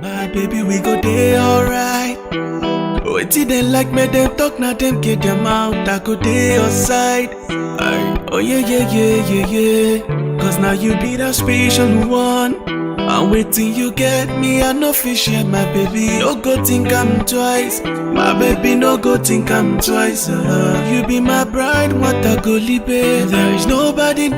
My baby, we go day alright. Wait till they like me, them talk, now them get them out. I go day outside. Oh yeah, yeah, yeah, yeah, yeah. Cause now you be the special one. I'm waiting you get me, I no fish yet, my baby. No go think I'm twice. My baby, no go think I'm twice. You be my bride, what a gully babe. There is nobody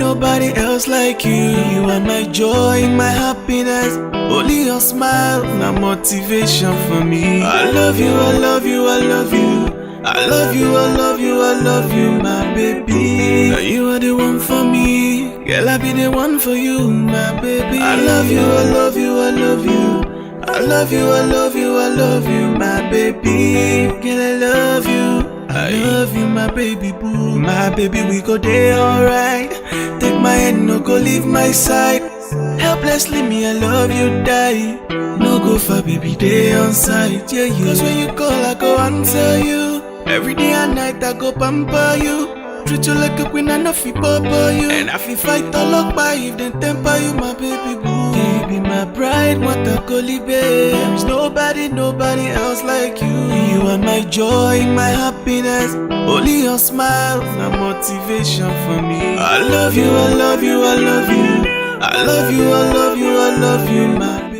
else like you. You are my joy, my happiness. Only your smile, now motivation for me. I love you, I love you, I love you. I love you, I love you, I love you, my baby. Now you are the one for me. Girl, I be the one for you, my baby. I love you, I love you, I love you. I love you, I love you, I love you, my baby. Girl, I love you. I love you, my baby boo. My baby, we go there alright. Take my hand, no go leave my side. Helplessly, me, I love you, die. No go for baby, day on site, yeah, yeah. Cause when you call, I go answer you. Every day and night, I go pamper you. Treat you like a queen, and I feel papa you. And I feel fight all up by if they temper you, my baby boo. Baby, my bride, what a gully babe. There is nobody else like you. You are my joy, my happiness. Only your smile, my motivation for me. I love you, I love you, I love you. I love you, I love you, I love you, my baby.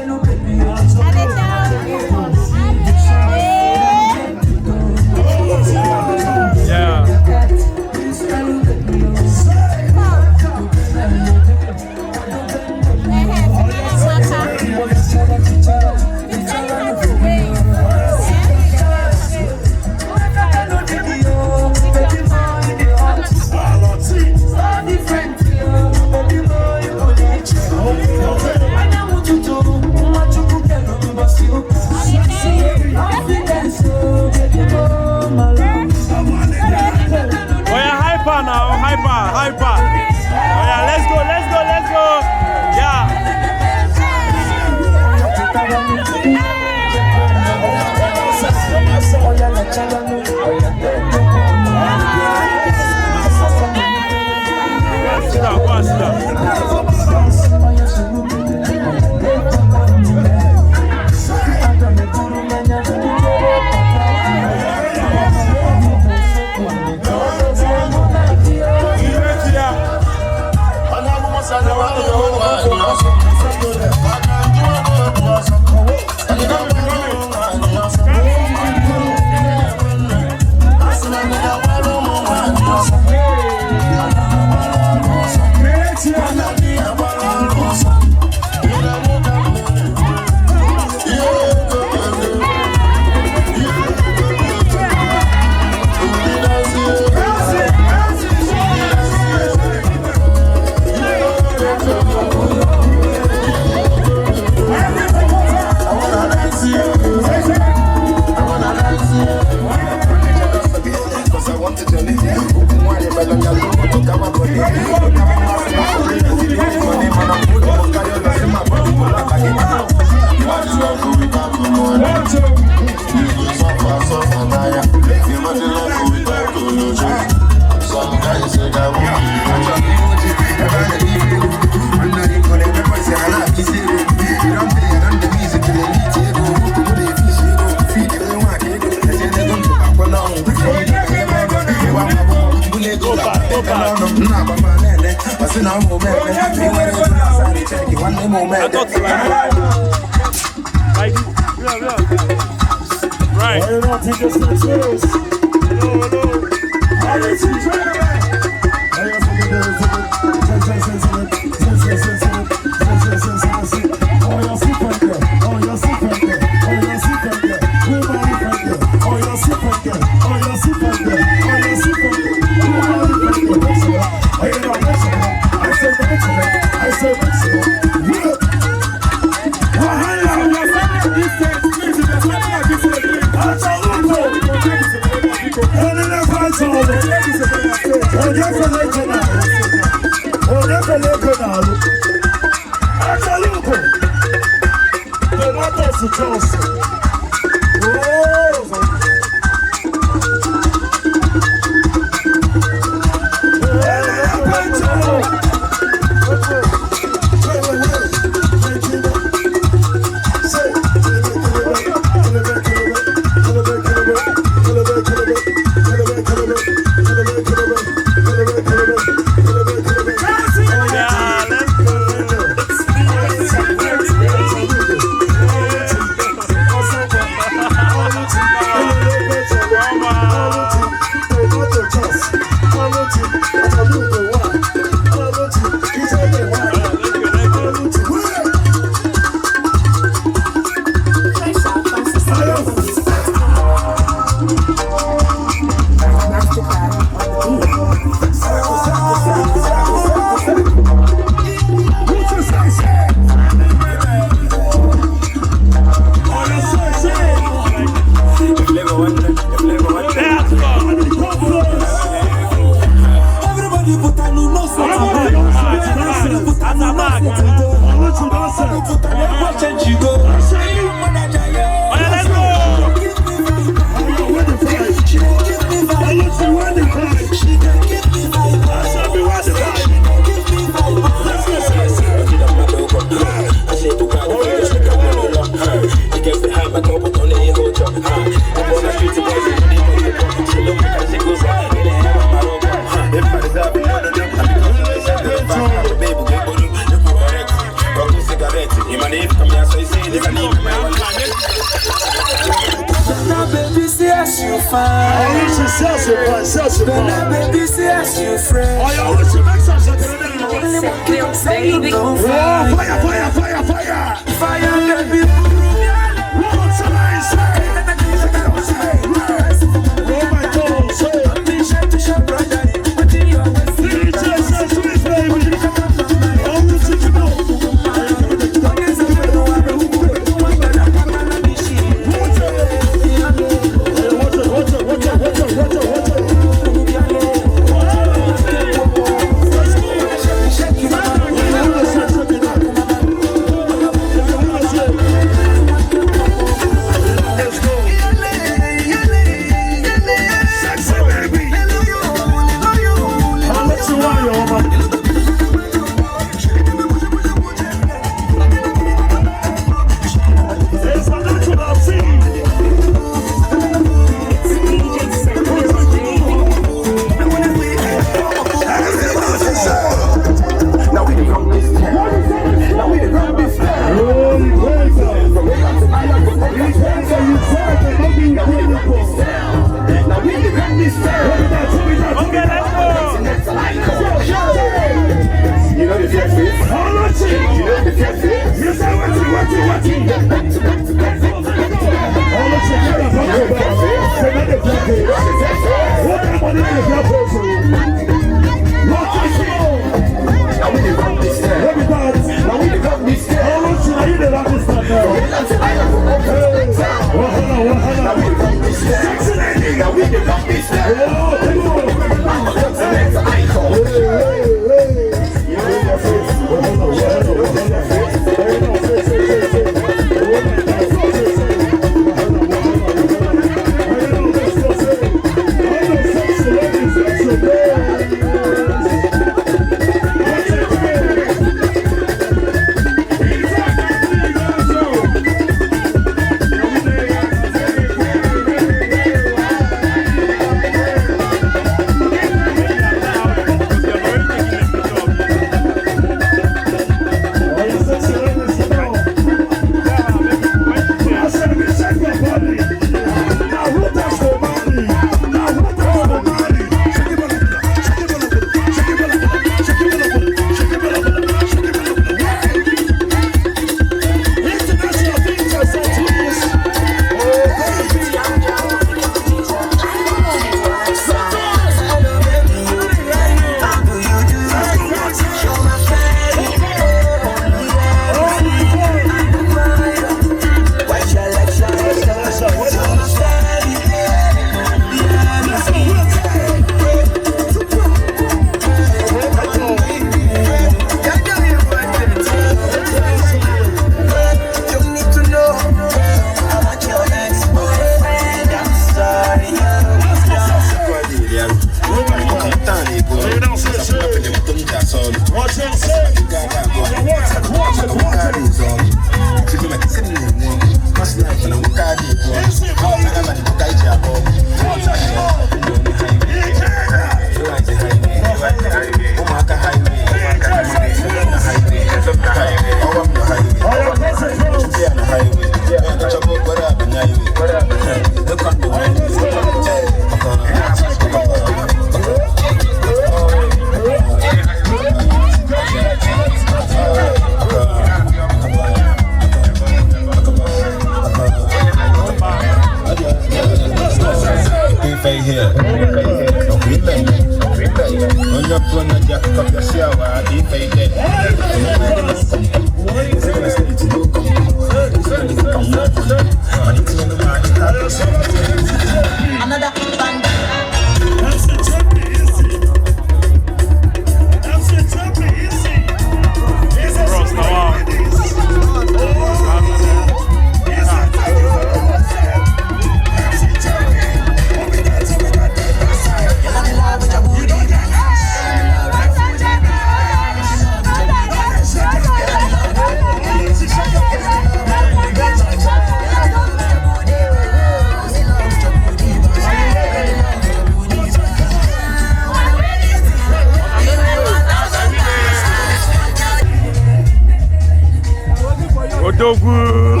Odogu.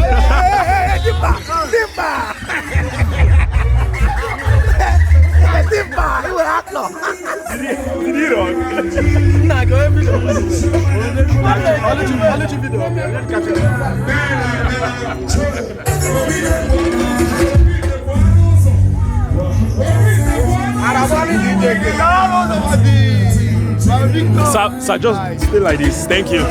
Timba, you will act now. Did he run? Nah, go ahead, video. I'll let you video. Sir, just stay like this. Thank you.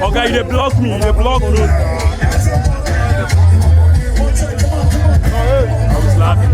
Okay, they block me. They block me. I was laughing.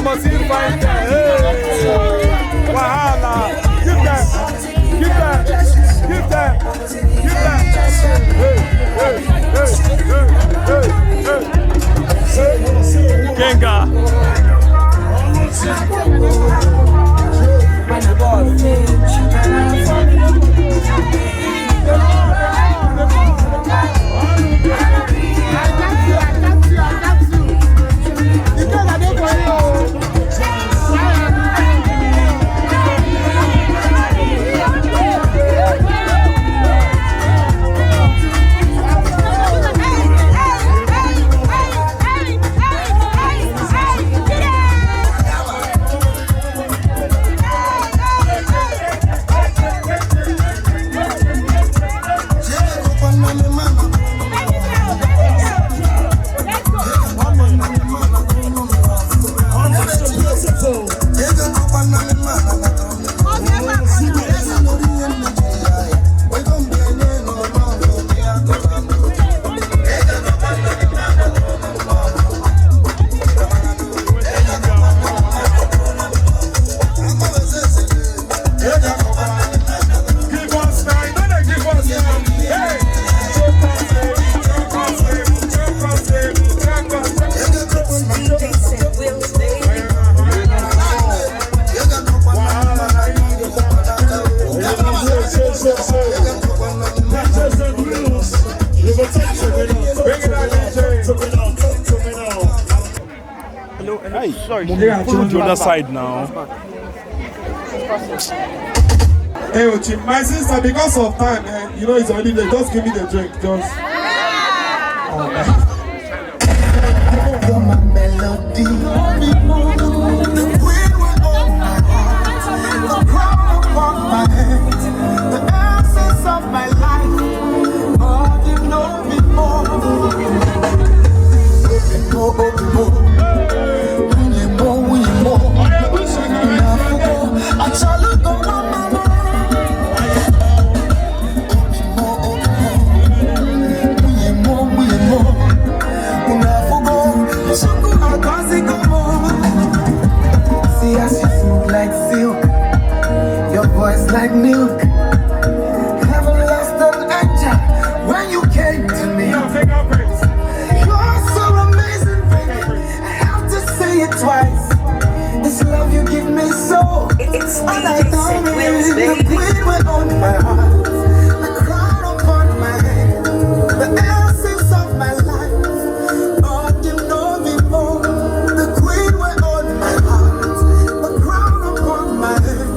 Mama, see you find that. Hey, Wahala. Give that. Give that. Give that. Give that. Hey, hey, hey, hey, hey, hey. Genga. Sorry, pull the other side now. Hey, Ochi, my sister, because of time, you know it's already late. Just give me the drink, just. Oh, You're my melody, the wind will open my heart, the crown upon my head, the essence of my life. Oh, you know me more. See as you smooth like silk, your voice like milk. Heaven lost an angel when you came to me. You're so amazing, baby. I have to say it twice. This love you give me so, it's all I know. The queen went on my heart, the crown upon my head, the essence of my life. Oh, you know me more. The queen went on my heart, the crown upon my head,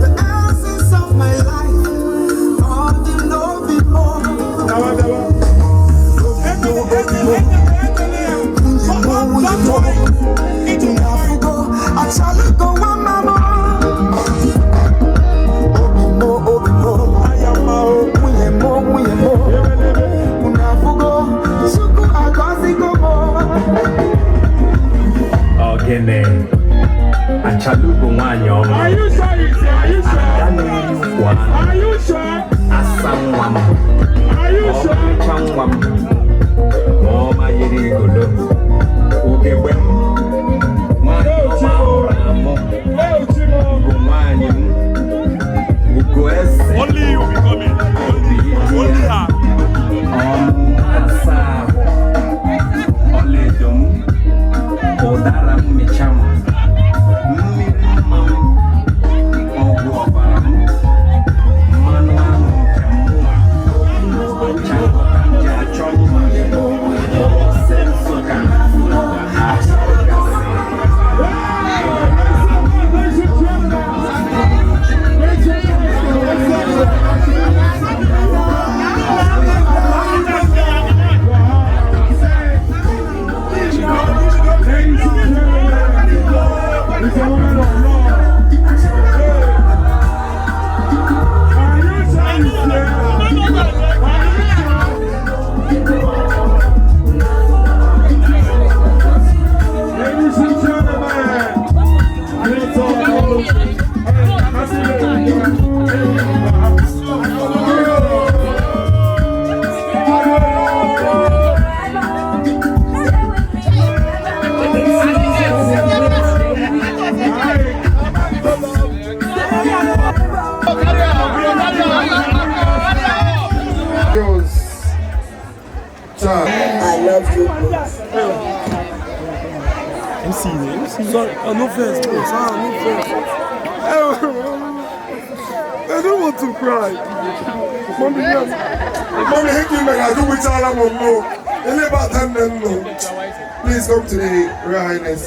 the essence of my life. Oh, you know me more. Achalugo wanyo. Are you sure? Are you sure? Are you sure? Asangwam. Are you sure? Changwam. Mama yiri godo. Ukebwem. Mano maoramo. Gumanyim. Ugoese. Only you will be coming. Only her. Asaho. Oledum. Odaram micham. MC. Sorry, no first. No first. I don't want to cry. Mommy, hit me, I do with all I'm on no. Please come to the Royal Highness.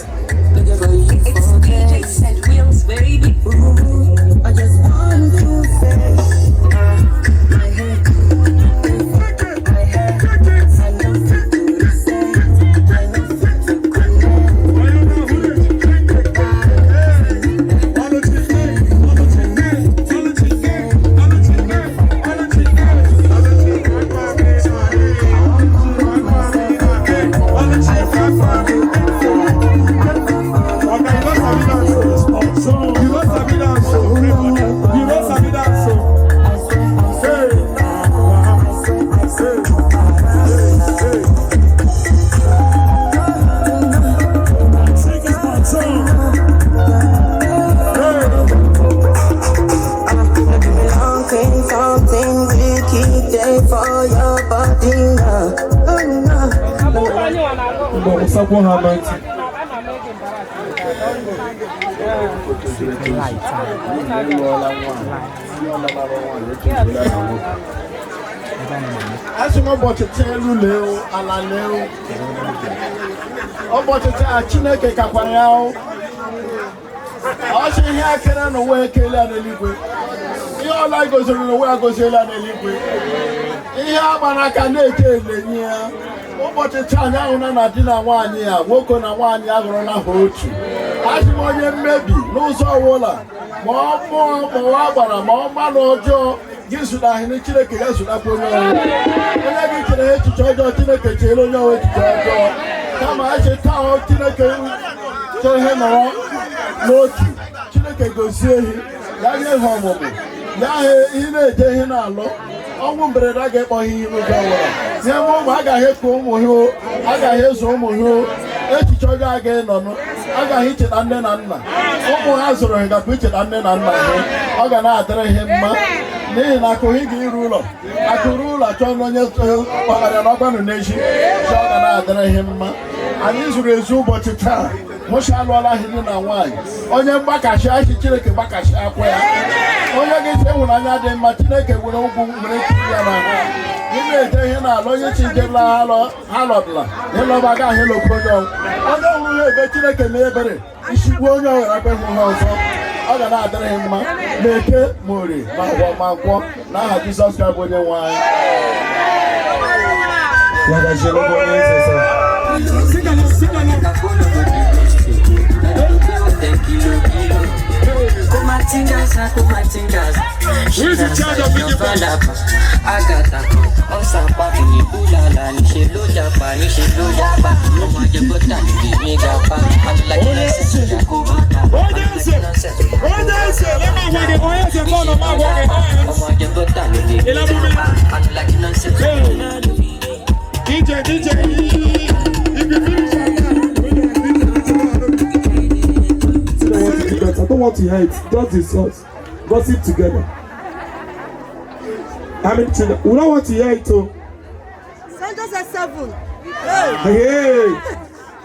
DJ set wheels, baby. Ooh, I just want to say, my head, my head, I know fit to say, I know fit to As you about to tell you, Leo, Alaneo, about to tell Chineke Capariao, I see here can away Kayla and Liquid. You all like goes on the way I go sail and Liquid. Here, Banaka, what a child now, Dina 1 year, woke on a 1 year on a hochi. As you want your maybe, no so water. More, man, Joe. Gives you that in the Chile, that's what I put on. And I get to the head to charge out Chile, you know it. Come, I say, Town, Chile, tell him around. Loki, Chile go see him. That's home. Now, he may tell him now. I won't be able to get my hero. I got his home, I got his home, let's charge again. I got hit it and then under. Almost answer got put it and then under. I got not tell him. Then I could hear ruler. I could rule a turn on your nation. So I got him. And this resume but a time. What shall I him and wine? On your back, I shall check a back. On your get when I got them, Matineke will open. You may tell him now, loyalty, Hello, hello, Baga, hello, Kodo. I don't know, Betineke, neighbor. She won't know I bet I got out of him, make it, Mori, my walk. Now, Jesus Christ, when you want. What does your Who's in charge of video? I got that. On Sapati, Ulala, Nishelo Japa, Nishelo Japa. No one you got that. I'm like, I don't want to hear it. Just discuss. Gossip together. I mean, we don't want to hear it too. Send us a 7. Hey,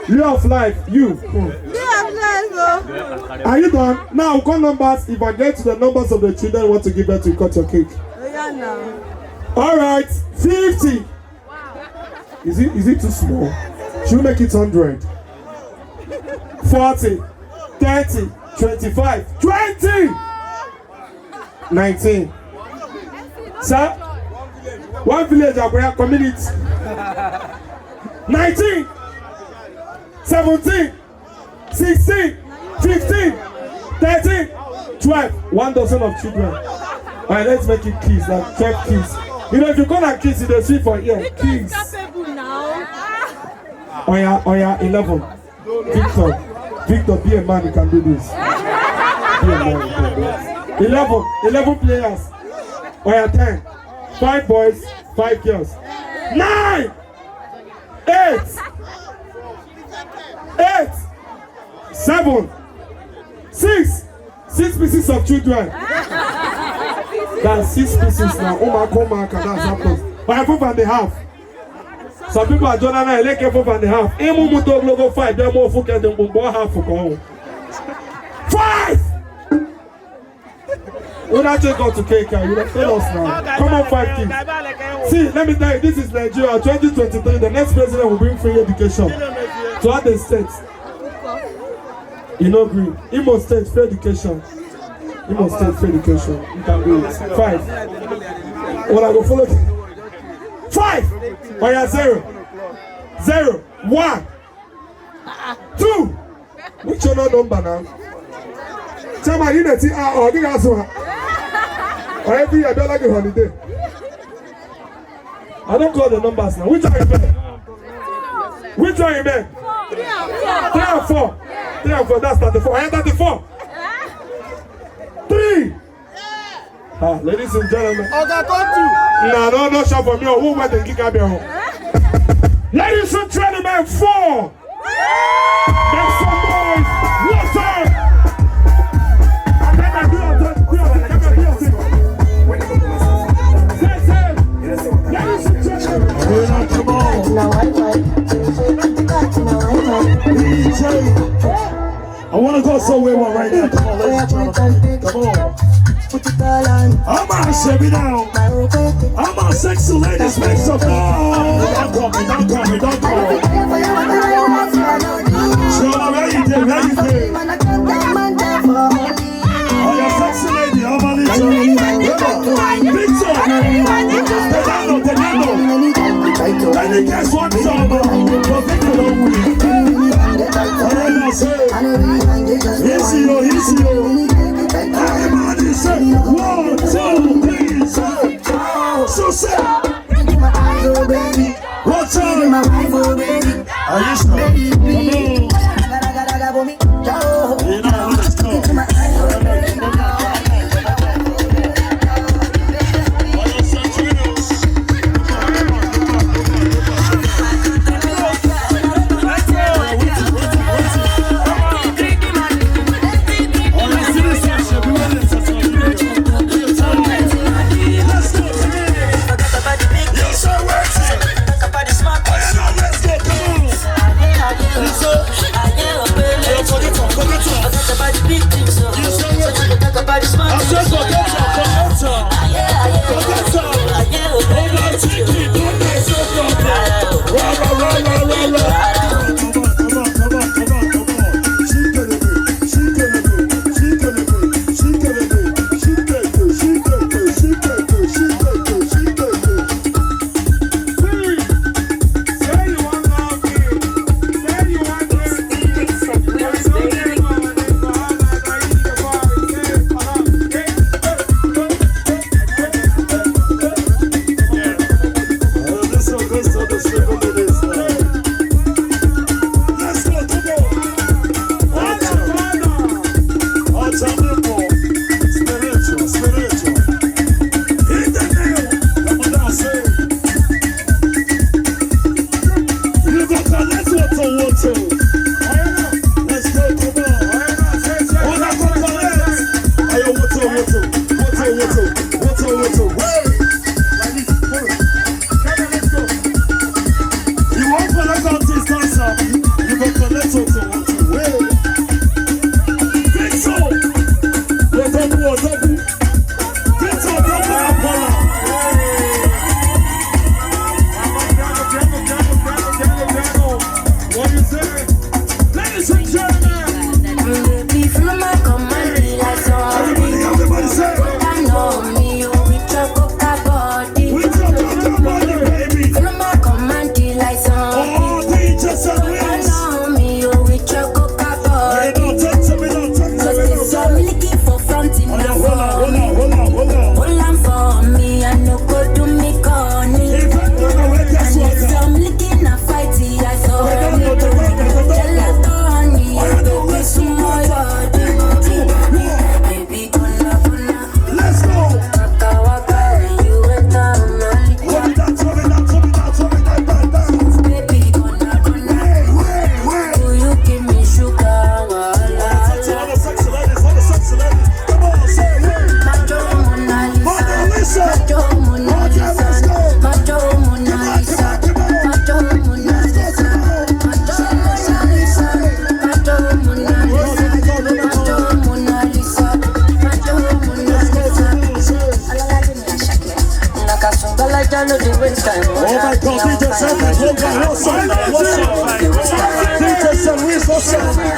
Law of life, you. Law of life, Are you done? Now, call numbers. If I get to the numbers of the children, want to give birth to cut your cake. Oh, yeah, now. All right, 50. Is it too small? Should we make it 100? 40, 30, 25, 20, 19. Sir, one village of community. 19, 17, 16, 15, 13, 12. 1 dozen of children. All right, let's make it kids, like 12 kids. You know, if you call a kids, you don't see for here. Kids. Oh yeah, 11. Victor, be a man, you can do this. Be a man, you can do this. 11 players. Oh yeah, 10. 5 boys, 5 girls. 9, 8, 7, 6 pieces of children. That's 6 pieces now. Oh my God, that's happened. But 5 and a half. Some people are joining now, like 4.5. Emu muto logo 5, they're more focused than Bumbo half for go. 5! When I take out to cake, you will tell us now. Come on, 5 things. See, let me tell you, this is Nigeria 2023. The next president will bring free education to other states. You know, green. Imo State, free education. Imo State, free education. You can do it. 5. Well, I go follow. 5. Oh, yeah, 0. 0. 1. 2. Which other number now? Tell my unity. Oh, give us one. Or every year, I don't like a holiday. I don't call the numbers now. Which one you bet? Which one you bet? 3 and 4. 3 and 4. That's 34. I am 34. 3. Ah, ladies and gentlemen. No shout for me. Who went and kick up your home? Ladies and gentlemen, 4. Make some noise. What's up? I want to go somewhere right now. Come on, ladies and gentlemen. Come on. I'm on Chevy now. I'm on sexy ladies. Make some noise. Don't call me. Show where you did. Oh, you're sexy lady. I'm on it. Big song. Tenano. And you guess what song? Easy. Everybody say 1, 2, 3, say. So say. What's up? Are you sure? Let's go.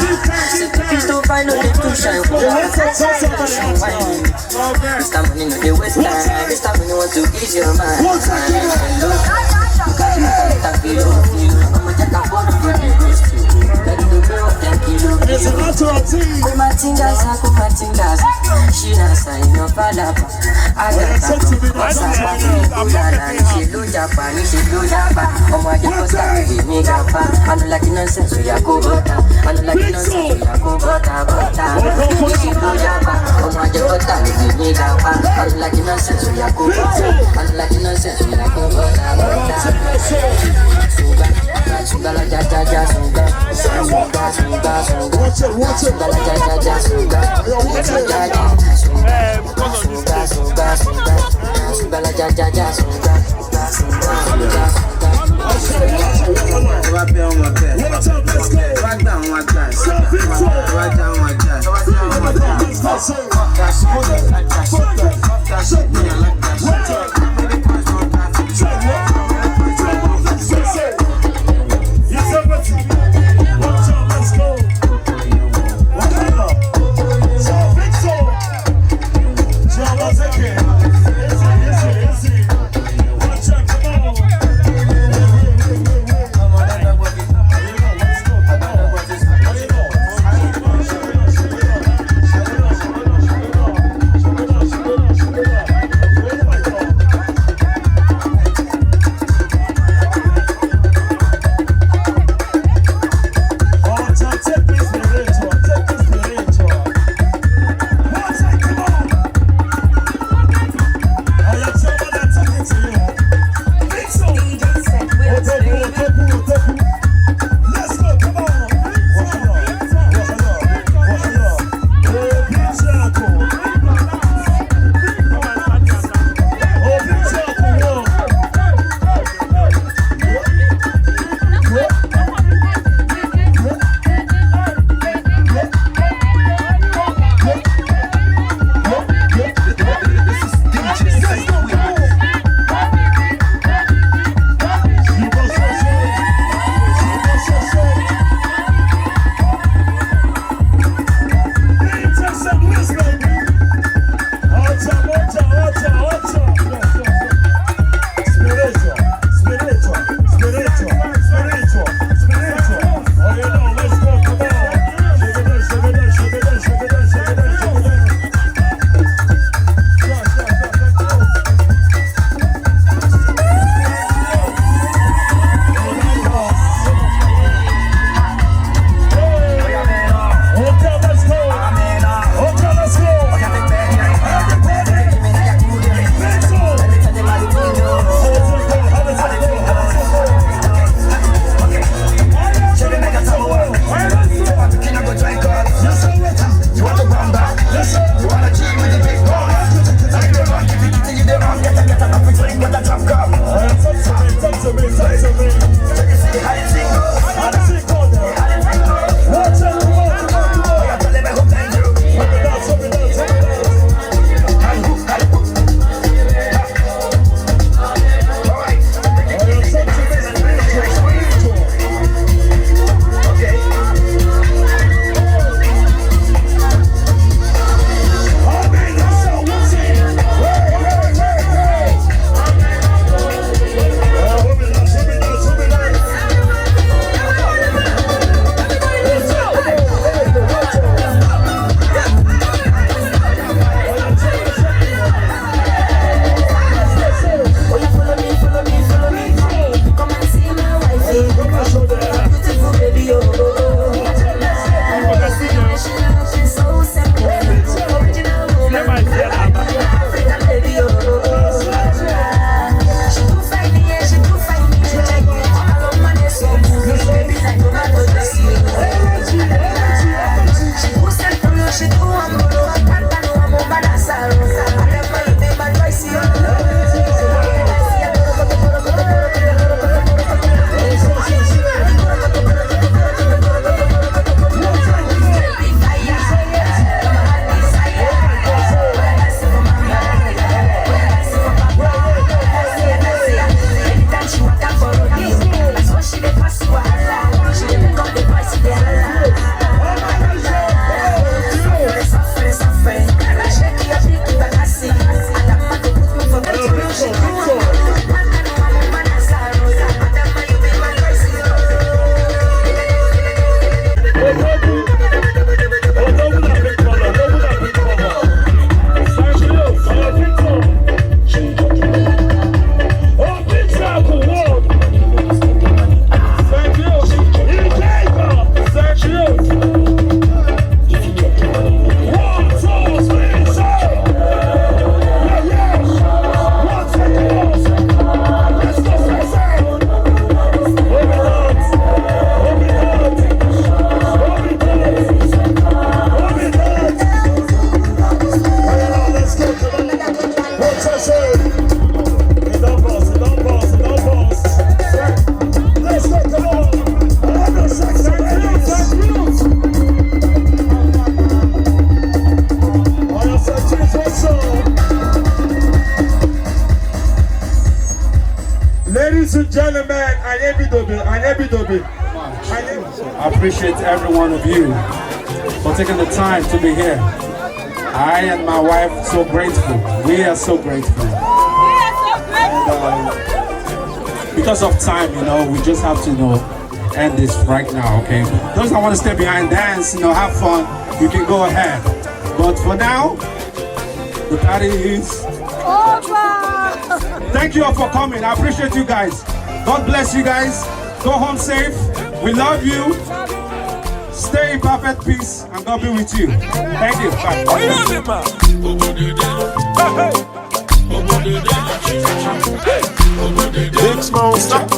Please don't find no need to shine. Mr. Money no dey waste time. Mr. Money want to ease your mind. It's a matter of team. Kumatingas, she nasa ino palapa. Agata, she lo japa. Omo aje posta baby me japa. I don't like nonsense, we are go bota. I don't like nonsense, we are go bota. She lo japa. Omo aje posta baby me japa. I don't like nonsense, we are go bota. I don't like nonsense, we are go bota. Suga la ja ja ja suga. Suga la ja ja ja suga. Suga la ja ja ja suga. I appreciate every one of you for taking the time to be here. I and my wife so grateful. We are so grateful. And, because of time, you know, we just have to, you know, end this right now, okay? Those that want to stay behind, dance, you know, have fun, you can go ahead. But for now, the party is over. Thank you all for coming. I appreciate you guys. God bless you guys. Go home safe. We love you. Stay in perfect peace and God be with you. Thank you. Bye. Big small stop.